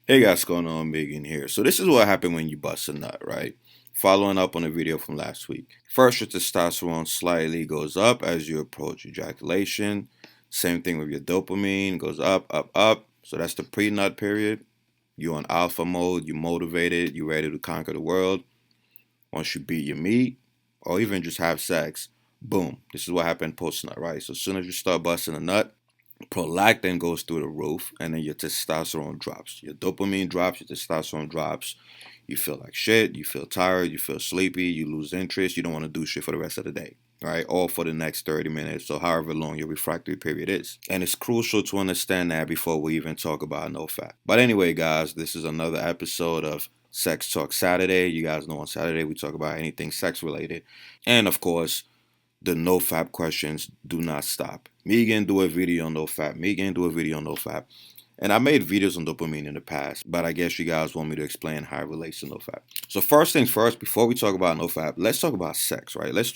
Hey guys, what's going on? Megan here. So this is what happened when you bust a nut, right? Following up on the video from last week. First, your testosterone slightly goes up as you approach ejaculation. Same thing with your dopamine, goes up, up, up. So that's the pre-nut period. You're on alpha mode, you're motivated, you're ready to conquer the world. Once you beat your meat, or even just have sex, boom. This is what happened post-nut, right? So as soon as you start busting a nut, prolactin goes through the roof, and then your testosterone drops. Your dopamine drops, your testosterone drops. You feel like shit, you feel tired, you feel sleepy, you lose interest, you don't want to do shit for the rest of the day, right? Or for the next 30 minutes, or however long your refractory period is. And it's crucial to understand that before we even talk about Nofap. But anyway, guys, this is another episode of Sex Talk Saturday. You guys know on Saturday we talk about anything sex related. And of course, the Nofap questions do not stop. Megan do a video on Nofap. Megan do a video on Nofap. And I made videos on dopamine in the past, but I guess you guys want me to explain how it relates to Nofap. So first things first, before we talk about Nofap, let's talk about sex, right? Let's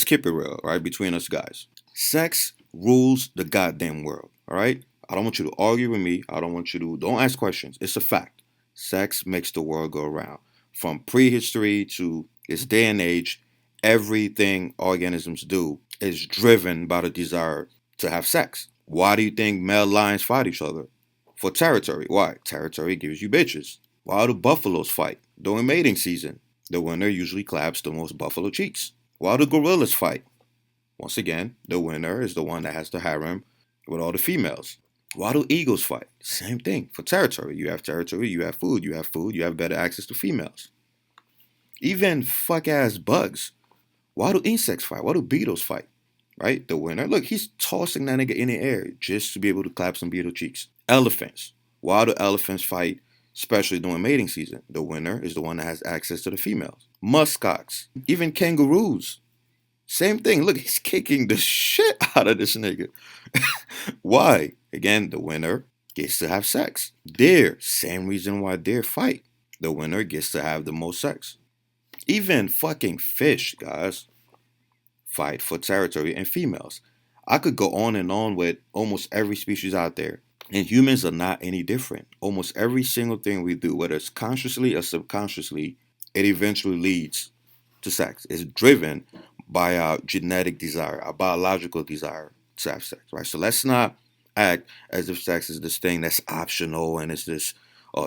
keep it real, right, between us guys. Sex rules the goddamn world, all right? I don't want you to argue with me. Don't ask questions. It's a fact. Sex makes the world go around. From prehistory to this day and age, everything organisms do is driven by the desire to have sex. Why do you think male lions fight each other? For territory. Why? Territory gives you bitches. Why do buffaloes fight? During mating season, the winner usually claps the most buffalo cheeks. Why do gorillas fight? Once again, the winner is the one that has the harem with all the females. Why do eagles fight? Same thing. For territory. You have territory, you have food, you have better access to females. Even fuck ass bugs. Why do insects fight? Why do beetles fight? Right? The winner. Look, he's tossing that nigga in the air just to be able to clap some beetle cheeks. Elephants. Why do elephants fight, especially during mating season? The winner is the one that has access to the females. Muskox. Even kangaroos. Same thing. Look, he's kicking the shit out of this nigga. Why? Again, the winner gets to have sex. Deer. Same reason why deer fight. The winner gets to have the most sex. Even fucking fish, guys, fight for territory and females. I could go on and on with almost every species out there. And humans are not any different. Almost every single thing we do, whether it's consciously or subconsciously, it eventually leads to sex. It's driven by our genetic desire, our biological desire to have sex, right? So let's not act as if sex is this thing that's optional and it's this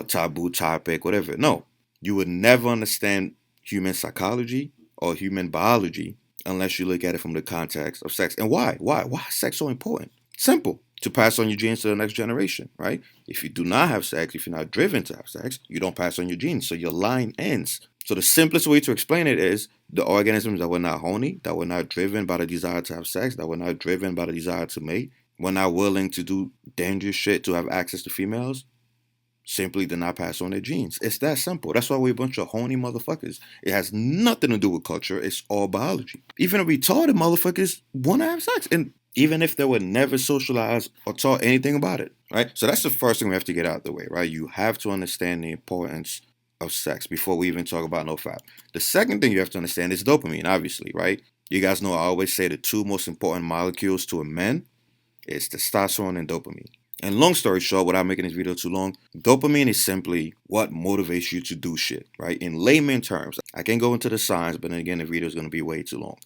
taboo topic, whatever. No, you would never understand human psychology or human biology unless you look at it from the context of sex. And why? Why is sex so important? Simple. To pass on your genes to the next generation, right? If you do not have sex, if you're not driven to have sex, you don't pass on your genes. So your line ends. So the simplest way to explain it is the organisms that were not horny, that were not driven by the desire to have sex, that were not driven by the desire to mate, were not willing to do dangerous shit to have access to females, simply did not pass on their genes. It's that simple. That's why we're a bunch of horny motherfuckers. It has nothing to do with culture. It's all biology. Even retarded motherfuckers want to have sex. And even if they were never socialized or taught anything about it, right? So that's the first thing we have to get out of the way, right? You have to understand the importance of sex before we even talk about Nofap. The second thing you have to understand is dopamine, obviously, right? You guys know I always say the two most important molecules to a man is testosterone and dopamine. And long story short, without making this video too long, dopamine is simply what motivates you to do shit, right? In layman terms, I can't go into the science, but then again, the video is going to be way too long.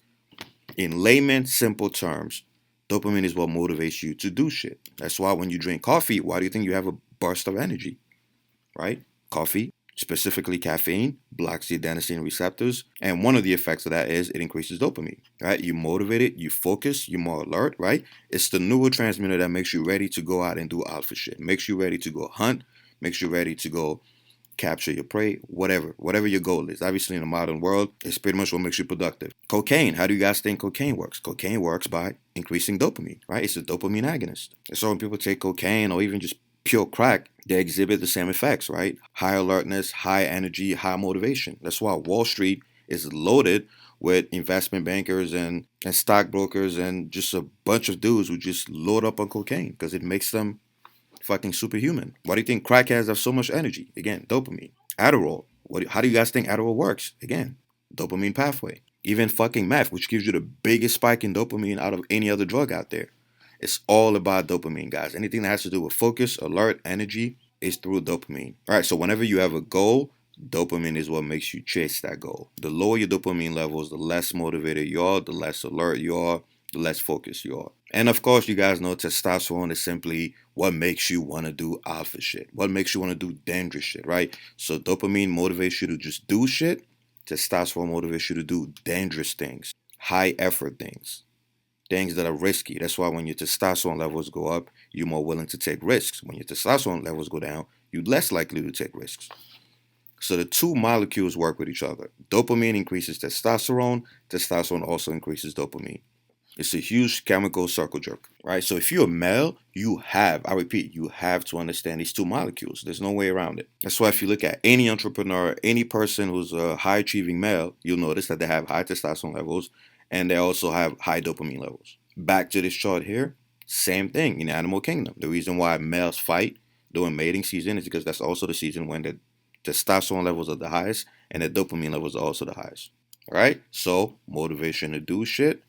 In layman, simple terms, dopamine is what motivates you to do shit. That's why when you drink coffee, why do you think you have a burst of energy, right? Coffee, specifically caffeine, blocks the adenosine receptors. And one of the effects of that is it increases dopamine, right? You're motivated, you focus, you're more alert, right? It's the neurotransmitter that makes you ready to go out and do alpha shit, makes you ready to go hunt, makes you ready to go capture your prey, whatever your goal is. Obviously, in the modern world, it's pretty much what makes you productive. Cocaine, how do you guys think cocaine works? Cocaine works by increasing dopamine, right? It's a dopamine agonist. And so when people take cocaine or even just pure crack, they exhibit the same effects, right? High alertness, high energy, high motivation. That's why Wall Street is loaded with investment bankers and stockbrokers and just a bunch of dudes who just load up on cocaine because it makes them fucking superhuman. Why do you think crackheads have so much energy? Again, dopamine. Adderall. How do you guys think Adderall works? Again, dopamine pathway. Even fucking meth, which gives you the biggest spike in dopamine out of any other drug out there. It's all about dopamine, guys. Anything that has to do with focus, alert, energy, is through dopamine. All right, so whenever you have a goal, dopamine is what makes you chase that goal. The lower your dopamine levels, the less motivated you are, the less alert you are, the less focused you are. And of course, you guys know testosterone is simply what makes you want to do alpha shit, what makes you want to do dangerous shit, right? So dopamine motivates you to just do shit. Testosterone motivates you to do dangerous things, high effort things that are risky. That's why when your testosterone levels go up, you're more willing to take risks. When your testosterone levels go down, you're less likely to take risks. So the two molecules work with each other. Dopamine increases testosterone. Testosterone also increases dopamine. It's a huge chemical circle jerk, right? So if you're a male, I repeat, you have to understand these two molecules. There's no way around it. That's why if you look at any entrepreneur, any person who's a high achieving male, you'll notice that they have high testosterone levels and they also have high dopamine levels. Back to this chart here, same thing in the animal kingdom. The reason why males fight during mating season is because that's also the season when the testosterone levels are the highest and the dopamine levels are also the highest. All right? So motivation to do shit,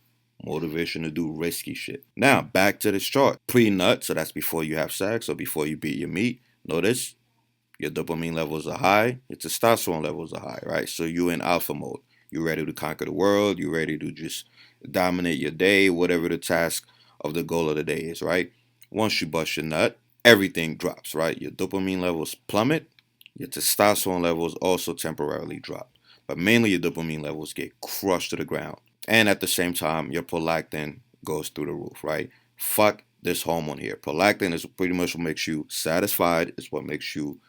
motivation to do risky shit. Now, back to this chart. Pre-nut, so that's before you have sex or before you beat your meat. Notice your dopamine levels are high, your testosterone levels are high, right? So you're in alpha mode. You're ready to conquer the world. You're ready to just dominate your day, whatever the task of the goal of the day is, right? Once you bust your nut, everything drops, right? Your dopamine levels plummet. Your testosterone levels also temporarily drop. But mainly your dopamine levels get crushed to the ground. And at the same time, your prolactin goes through the roof, right? Fuck this hormone here. Prolactin is pretty much what makes you satisfied. It's what makes you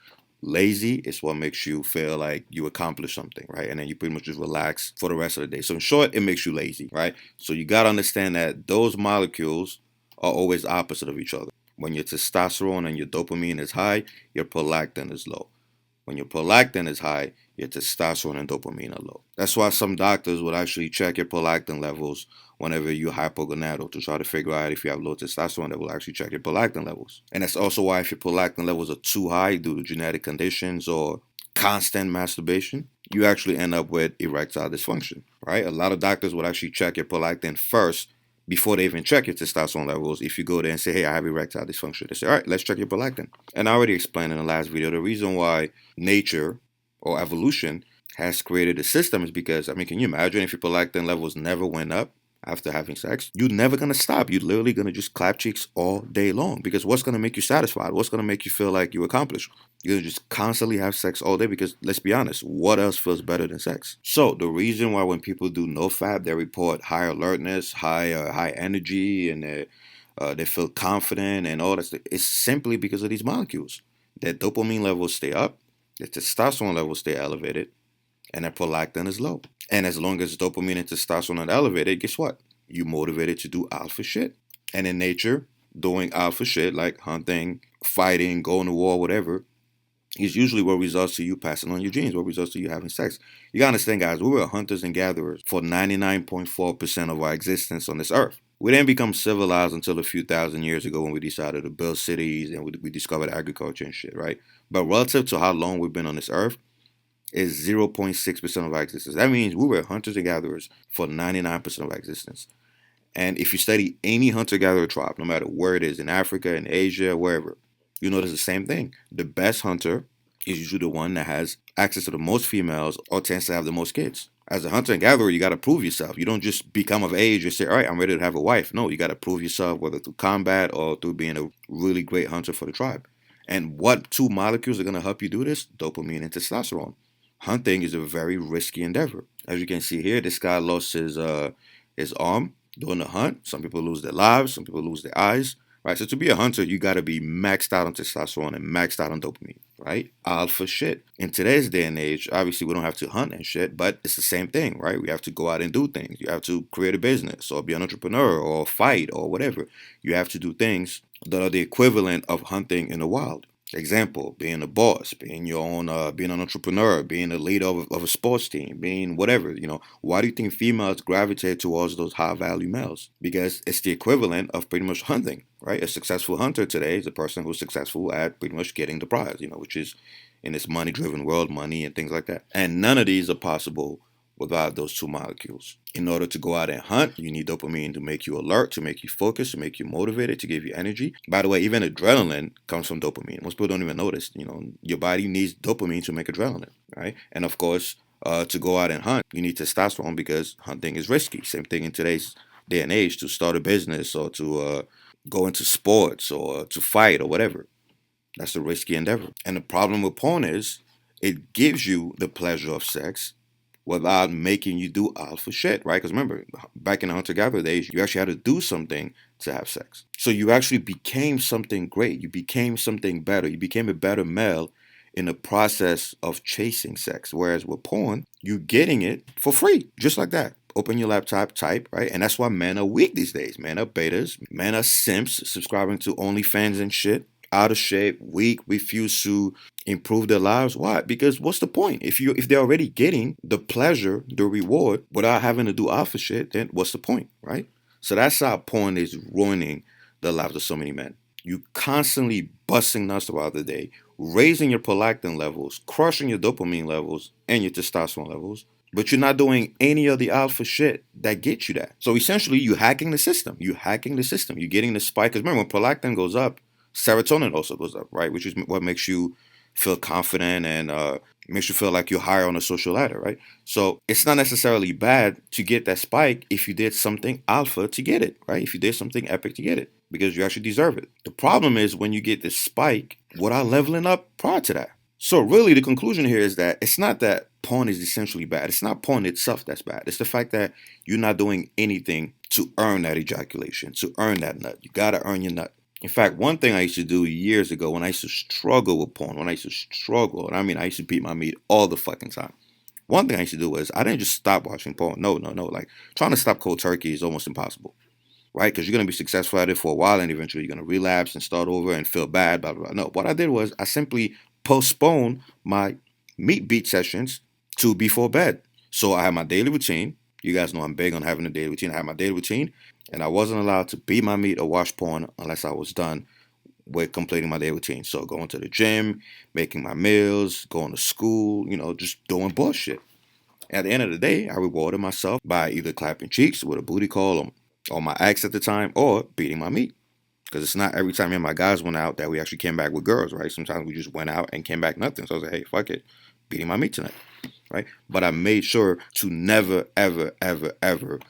lazy. It's what makes you feel like you accomplished something, right? And then you pretty much just relax for the rest of the day. So in short, it makes you lazy, right? So you got to understand that those molecules are always opposite of each other. When your testosterone and your dopamine is high, your prolactin is low. When your prolactin is high, your testosterone and dopamine are low. That's why some doctors would actually check your prolactin levels whenever you're hypogonadal to try to figure out if you have low testosterone. They will actually check your prolactin levels. And that's also why if your prolactin levels are too high due to genetic conditions or constant masturbation, you actually end up with erectile dysfunction, right? A lot of doctors would actually check your prolactin first before they even check your testosterone levels. If you go there and say, hey, I have erectile dysfunction, they say, all right, let's check your prolactin. And I already explained in the last video, the reason why nature or evolution has created a system is because, I mean, can you imagine if your prolactin levels never went up after having sex? You're never going to stop. You're literally going to just clap cheeks all day long, because what's going to make you satisfied? What's going to make you feel like you accomplished? You're going to just constantly have sex all day, because let's be honest, what else feels better than sex? So the reason why when people do Nofap, they report high alertness, high energy, and they feel confident and all that, it's simply because of these molecules. Their dopamine levels stay up, their testosterone levels stay elevated, and their prolactin is low. And as long as dopamine and testosterone are elevated, guess what? You're motivated to do alpha shit. And in nature, doing alpha shit like hunting, fighting, going to war, whatever, is usually what results to you passing on your genes, what results to you having sex. You gotta understand, guys, we were hunters and gatherers for 99.4% of our existence on this earth. We didn't become civilized until a few thousand years ago when we decided to build cities and we discovered agriculture and shit, right? But relative to how long we've been on this earth, is 0.6% of our existence. That means we were hunters and gatherers for 99% of our existence. And if you study any hunter-gatherer tribe, no matter where it is, in Africa, in Asia, wherever, you notice the same thing. The best hunter is usually the one that has access to the most females or tends to have the most kids. As a hunter and gatherer, you got to prove yourself. You don't just become of age and say, all right, I'm ready to have a wife. No, you got to prove yourself, whether through combat or through being a really great hunter for the tribe. And what two molecules are going to help you do this? Dopamine and testosterone. Hunting is a very risky endeavor. As you can see here, this guy lost his arm during the hunt. Some people lose their lives. Some people lose their eyes. Right? So to be a hunter, you got to be maxed out on testosterone and maxed out on dopamine. Right? Alpha shit. In today's day and age, obviously we don't have to hunt and shit, but it's the same thing, right? We have to go out and do things. You have to create a business or be an entrepreneur or fight or whatever. You have to do things that are the equivalent of hunting in the wild. Example, being a boss, being your own, being an entrepreneur, being a leader of a sports team, being whatever, Why do you think females gravitate towards those high value males? Because it's the equivalent of pretty much hunting, right? A successful hunter today is a person who's successful at pretty much getting the prize, which is in this money driven world, money and things like that. And none of these are possible without those two molecules. In order to go out and hunt, you need dopamine to make you alert, to make you focus, to make you motivated, to give you energy. By the way, even adrenaline comes from dopamine. Most people don't even notice. Your body needs dopamine to make adrenaline, right? And of course, to go out and hunt, you need testosterone because hunting is risky. Same thing in today's day and age, to start a business or to go into sports or to fight or whatever. That's a risky endeavor. And the problem with porn is it gives you the pleasure of sex without making you do alpha shit, right? Because remember, back in the hunter-gatherer days, you actually had to do something to have sex. So you actually became something great. You became something better. You became a better male in the process of chasing sex. Whereas with porn, you're getting it for free, just like that. Open your laptop, type, right? And that's why men are weak these days. Men are betas. Men are simps, subscribing to OnlyFans and shit. Out of shape, weak, refuse to improve their lives. Why? Because what's the point? If they're already getting the pleasure, the reward, without having to do alpha shit, then what's the point, right? So that's how porn is ruining the lives of so many men. You constantly busting nuts throughout the day, raising your prolactin levels, crushing your dopamine levels and your testosterone levels, but you're not doing any of the alpha shit that gets you that. So essentially, you're hacking the system. You're hacking the system. You're getting the spike. Because remember, when prolactin goes up, serotonin also goes up, right? Which is what makes you feel confident and makes you feel like you're higher on the social ladder, right? So it's not necessarily bad to get that spike if you did something alpha to get it, right? If you did something epic to get it, because you actually deserve it. The problem is when you get this spike without leveling up prior to that. So really the conclusion here is that it's not that porn is essentially bad. It's not porn itself that's bad. It's the fact that you're not doing anything to earn that ejaculation, to earn that nut. You gotta earn your nut. In fact, one thing I used to do years ago when I used to struggle with porn, and I used to beat my meat all the fucking time. One thing I used to do was I didn't just stop watching porn. No. Like trying to stop cold turkey is almost impossible, right? Because you're going to be successful at it for a while and eventually you're going to relapse and start over and feel bad, blah, blah, blah. No, what I did was I simply postponed my meat beat sessions to before bed. So I had my daily routine. You guys know I'm big on having a daily routine. I had my daily routine. And I wasn't allowed to beat my meat or watch porn unless I was done with completing my daily routine. So going to the gym, making my meals, going to school, just doing bullshit. At the end of the day, I rewarded myself by either clapping cheeks with a booty call on my ex at the time or beating my meat. Because it's not every time me and my guys went out that we actually came back with girls, right? Sometimes we just went out and came back nothing. So I was like, hey, fuck it, beating my meat tonight, right? But I made sure to never, ever, ever, ever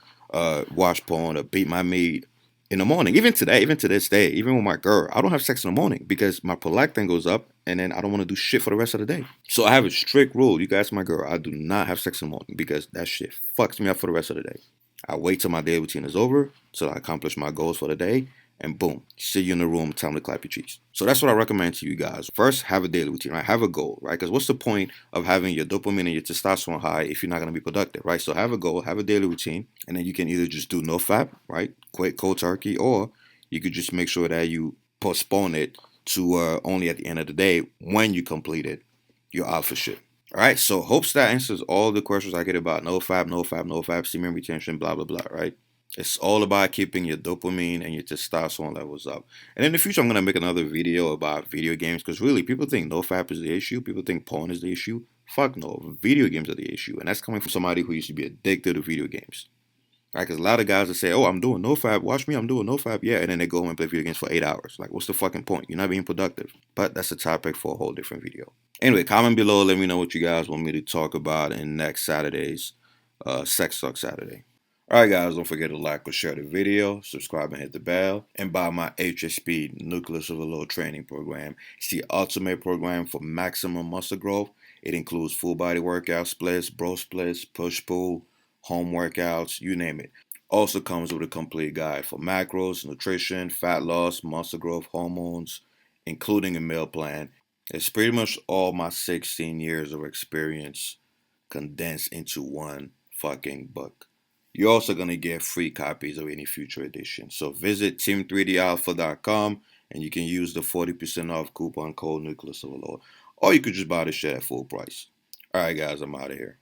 watch porn or beat my meat in the morning. Even today, even to this day, even with my girl, I don't have sex in the morning because my prolactin goes up and then I don't want to do shit for the rest of the day. So I have a strict rule. You guys, my girl, I do not have sex in the morning because that shit fucks me up for the rest of the day. I wait till my daily routine is over till I accomplish my goals for the day. And boom, see you in the room, time to clap your cheeks. So that's what I recommend to you guys. First, have a daily routine, right? Have a goal, right? Because what's the point of having your dopamine and your testosterone high if you're not going to be productive, right? So have a goal, have a daily routine, and then you can either just do Nofap, right? Quit cold turkey, or you could just make sure that you postpone it to only at the end of the day when you completed your alpha shit. All right, so hopes that answers all the questions I get about Nofap, semen retention, blah, blah, blah, right? It's all about keeping your dopamine and your testosterone levels up. And in the future, I'm going to make another video about video games because really, people think Nofap is the issue. People think porn is the issue. Fuck no. Video games are the issue. And that's coming from somebody who used to be addicted to video games. Right? Because a lot of guys will say, oh, I'm doing Nofap. Watch me, I'm doing Nofap. Yeah, and then they go home and play video games for 8 hours. Like, what's the fucking point? You're not being productive. But that's a topic for a whole different video. Anyway, comment below. Let me know what you guys want me to talk about in next Saturday's Sex Talk Saturday. Alright guys, don't forget to like or share the video, subscribe and hit the bell, and buy my HSP Nucleus Overload Training Program. It's the ultimate program for maximum muscle growth. It includes full body workouts, splits, bro splits, push-pull, home workouts, you name it. Also comes with a complete guide for macros, nutrition, fat loss, muscle growth, hormones, including a meal plan. It's pretty much all my 16 years of experience condensed into one fucking book. You're also going to get free copies of any future edition. So visit Team3DAlpha.com and you can use the 40% off coupon code Nucleus Overload. Or you could just buy the shit at full price. Alright guys, I'm out of here.